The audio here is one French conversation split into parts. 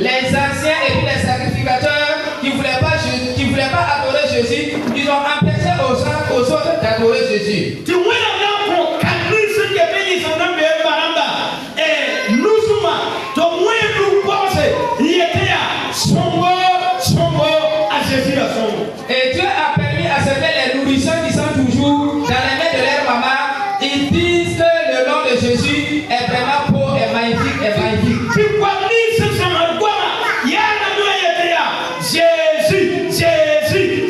Les anciens et puis les sacrificateurs qui ne voulaient pas adorer Jésus, ils ont empêché aux autres d'adorer Jésus. Et Dieu a permis à ce que les nourrissons qui sont toujours dans les mains de leur maman, ils disent que le nom de Jésus est vraiment beau et magnifique et magnifique.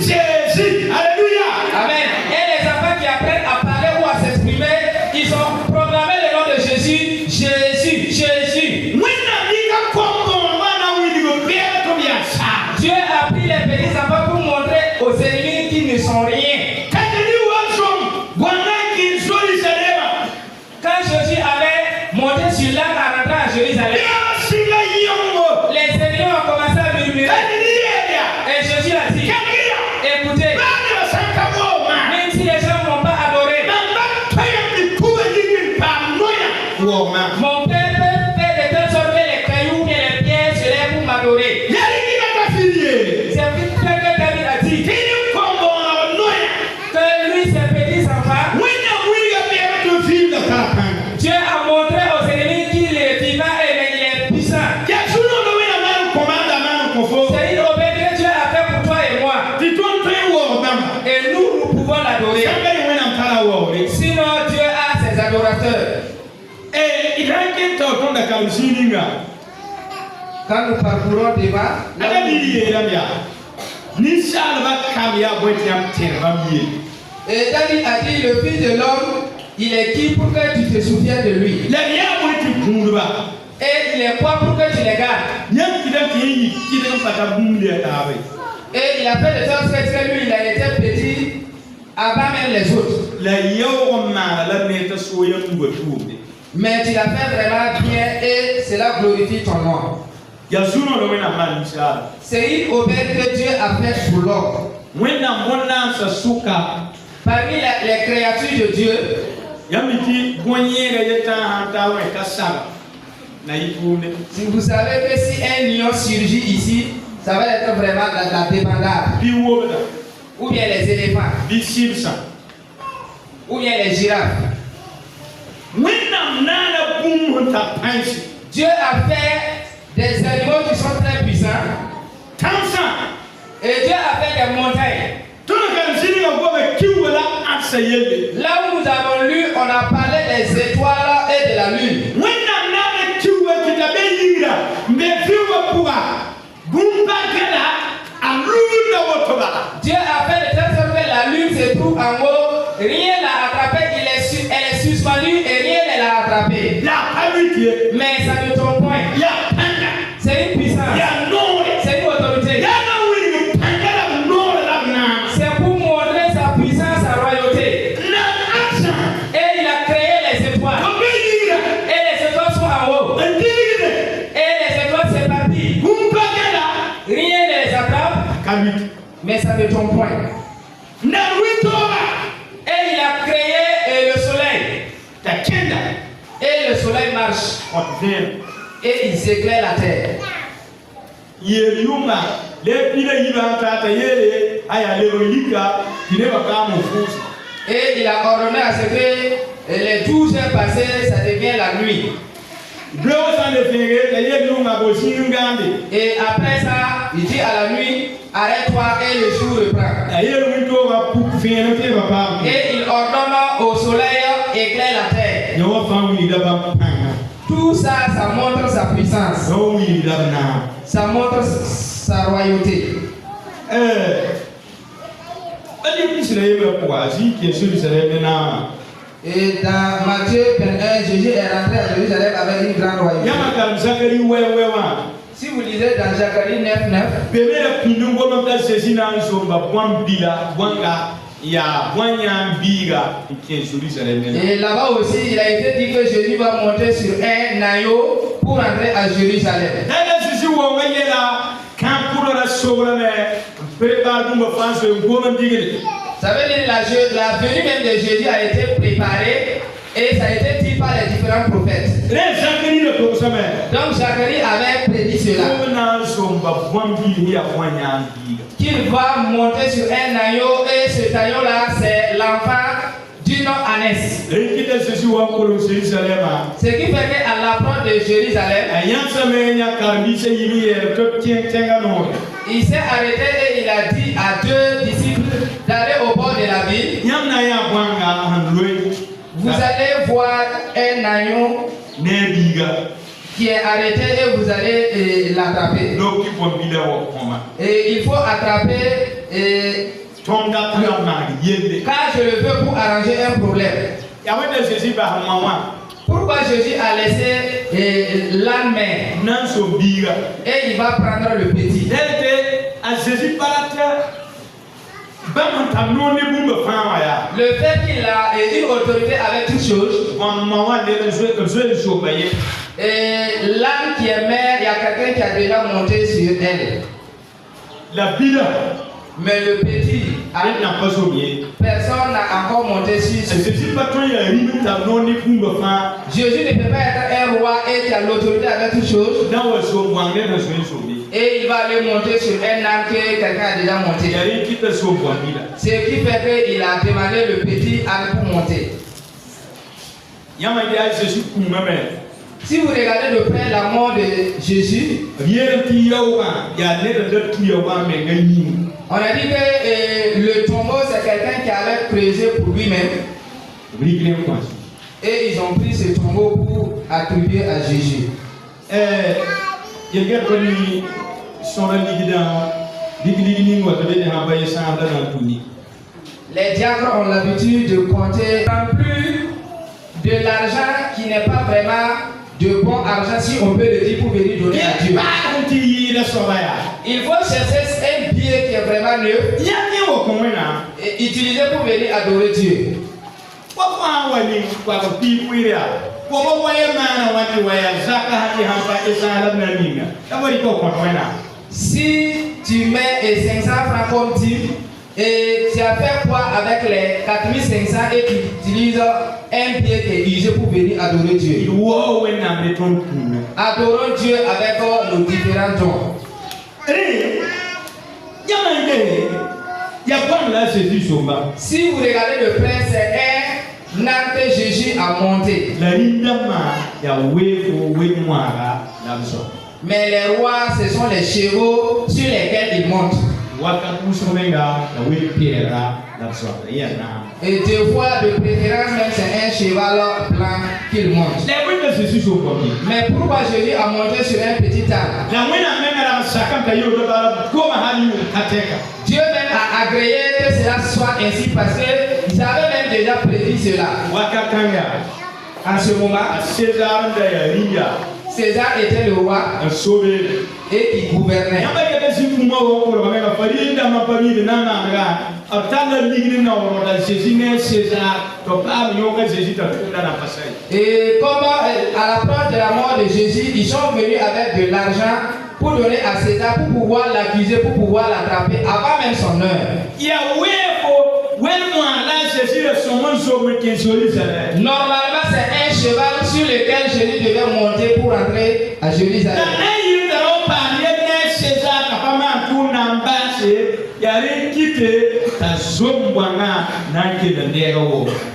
Jésus, alléluia. Amen. Et les enfants qui apprennent à parler ou à s'exprimer, ils ont programmé le nom de Jésus, Jésus, Jésus. Dieu a pris les petits enfants pour montrer aux ennemis qu'ils ne sont rien. Quand Jésus avait monté sur l'arc en rentrant à Jérusalem, les ennemis ont commencé à murmurer. Et Jésus a dit, écoutez, même si les gens ne m'ont pas adoré, mon Père peut faire de telle sorte que les cailloux et les pierres se lèvent pour m'adorer. C'est ce que David a dit. Que lui, ses petits enfants, Dieu a montré aux ennemis qu'il est vivant et il est puissant. C'est une obéissance que Dieu a fait pour toi et moi. Et nous pouvons l'adorer. Sinon, Dieu a ses adorateurs. Quand nous parcourons devant, et David a dit, le Fils de l'homme, il est qui pour que tu te souviennes de lui? Et il est quoi pour que tu les gardes? Et il a fait de sorte que lui, il a été petit avant même les autres. Mais tu l'as fait vraiment bien et cela glorifie ton nom. C'est une aubaine que Dieu a faite pour l'homme. Parmi les créatures de Dieu, si vous savez que si un lion surgit ici, ça va être vraiment la débandade. Ou bien les éléphants. Ou bien les girafes. Dieu a fait des animaux qui sont très puissants. Et Dieu a fait des montagnes. Là où nous avons lu, on a parlé des étoiles et de la lune. Dieu a fait de telle sorte que la lune se trouve en haut, rien l'a attrapé, elle est suspendue et rien ne l'a attrapé. Mais ça ne tombe point. C'est une puissance. C'est une autorité. C'est pour montrer sa puissance, sa royauté. Et il a créé les étoiles. Et les étoiles sont en haut. Et les étoiles s'éparpillent. Rien ne les attrape. Mais ça ne tombe point. Et il a créé le soleil. Et le soleil marche. Et il s'éclaire la terre. Et il a ordonné à ce que les 12 heures passées, ça devient la nuit. Et après ça, il dit à la nuit, arrête-toi et le jour reprend. Et il ordonne au soleil éclaire la terre. Tout ça, ça montre sa puissance. Ça montre sa royauté. Et dans Matthieu 21, Jésus est rentré à Jérusalem avec une grande royauté. Si vous lisez dans Zacharie 9:9, et là-bas aussi, il a été dit que Jésus va monter sur un agneau pour entrer à Jérusalem. Ça veut dire la venue même de Jésus a été préparée et ça a été dit par les différents prophètes. Donc Zacharie avait prédit cela. Qu'il va monter sur un agneau et cet agneau-là, c'est l'enfant d'une ânesse. Ce qui fait qu'à l'approche de Jérusalem, il s'est arrêté et il a dit à deux disciples d'aller au bord de la ville. Vous allez voir un agneau qui est arrêté et vous allez l'attraper. Et il faut attraper car je le veux pour arranger un problème. Pourquoi Jésus a laissé l'âne mère et il va prendre le petit. Le fait qu'il a une autorité avec toutes choses. Et l'âne qui est mère, il y a quelqu'un qui a déjà monté sur elle. Mais le petit, personne n'a encore monté sur ce. Jésus ne peut pas être un roi et qui a l'autorité avec toutes choses. Et il va aller monter sur un âne que quelqu'un a déjà monté. Ce qui fait qu'il a demandé le petit âne pour monter. Si vous regardez de près la mort de Jésus, on a dit que le tombeau c'est quelqu'un qui avait creusé pour lui-même. Et ils ont pris ce tombeau pour attribuer à Jésus. Les diacres ont l'habitude de compter en plus de l'argent qui n'est pas vraiment de bon argent, si on peut le dire, pour venir donner à Dieu. Il faut chercher un billet qui est vraiment neuf et utiliser pour venir adorer Dieu. Si tu mets 500 francs comme dîme, et tu as fait quoi avec les 4500 et tu utilises un billet qui est utilisé pour venir adorer Dieu. Adorons Dieu avec nos différents dons. Si vous regardez de près, c'est un âne que Jésus a monté. Mais les rois, ce sont les chevaux sur lesquels ils montent. Et deux fois de préférence, même c'est un cheval blanc qu'il monte. Mais pourquoi Jésus a monté sur un petit âne? Dieu même a agréé que cela soit ainsi parce qu'ils avaient même déjà prédit cela. En ce moment, César était le roi et il gouvernait. Et comme à l'approche de la mort de Jésus, ils sont venus avec de l'argent pour donner à César pour pouvoir l'accuser, pour pouvoir l'attraper avant même son heure. Normalement, c'est un cheval sur lequel Jésus devait monter pour entrer à Jérusalem.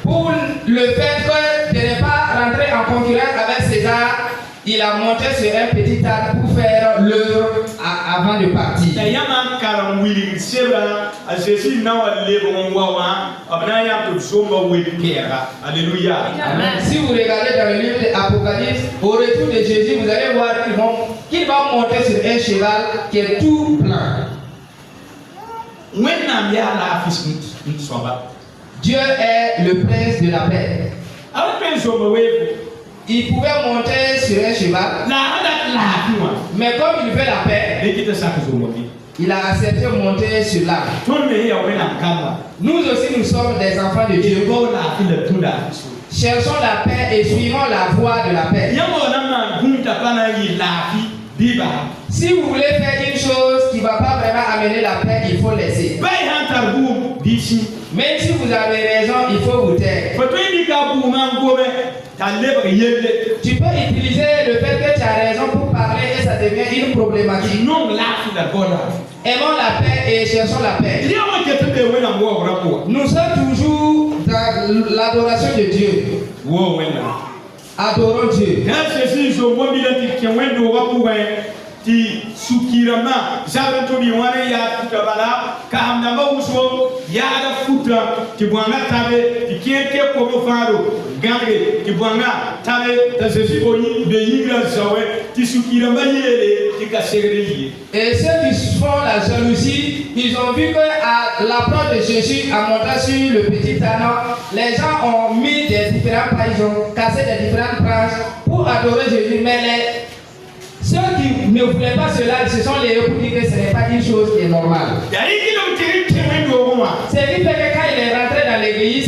Pour le fait de ne pas rentrer en concurrence avec César, il a monté sur un petit âne pour faire l'heure avant de partir. Alléluia. Amen. Si vous regardez dans le livre de l'Apocalypse, au retour de Jésus, vous allez voir qu'il va monter sur un cheval qui est tout blanc. Dieu est le prince de la paix. Il pouvait monter sur un cheval, mais comme il veut la paix, il a accepté de monter sur l'arbre. Nous aussi, nous sommes des enfants de Dieu. Cherchons la paix et suivons la voie de la paix. Si vous voulez faire une chose qui ne va pas vraiment amener la paix, il faut laisser. d'ici. Même si vous avez raison, il faut vous taire. Tu peux utiliser le fait que tu as raison pour parler et ça devient une problématique. Aimons la paix et cherchons la paix. Nous sommes toujours dans l'adoration de Dieu. Adorons Dieu. Ti sukirama zabanto bi wana ya tutabala ka amnamba uso ya da futa ti bwanga tabe ti keke ko mo faro gange ti bwanga tabe ta sesi boni be yigra zawe ti sukirama yele ti ka segreyi. Et ceux qui font la jalousie, ils ont vu que à l'approche de Jésus en montant sur le petit anneau, les gens ont mis des différents pains, ils ont cassé des différentes branches pour adorer Jésus, mais ceux qui ne voulaient pas cela, ce sont les héros pour dire que ce n'est pas une chose qui est normale. C'est lui que quand il est rentré dans l'église,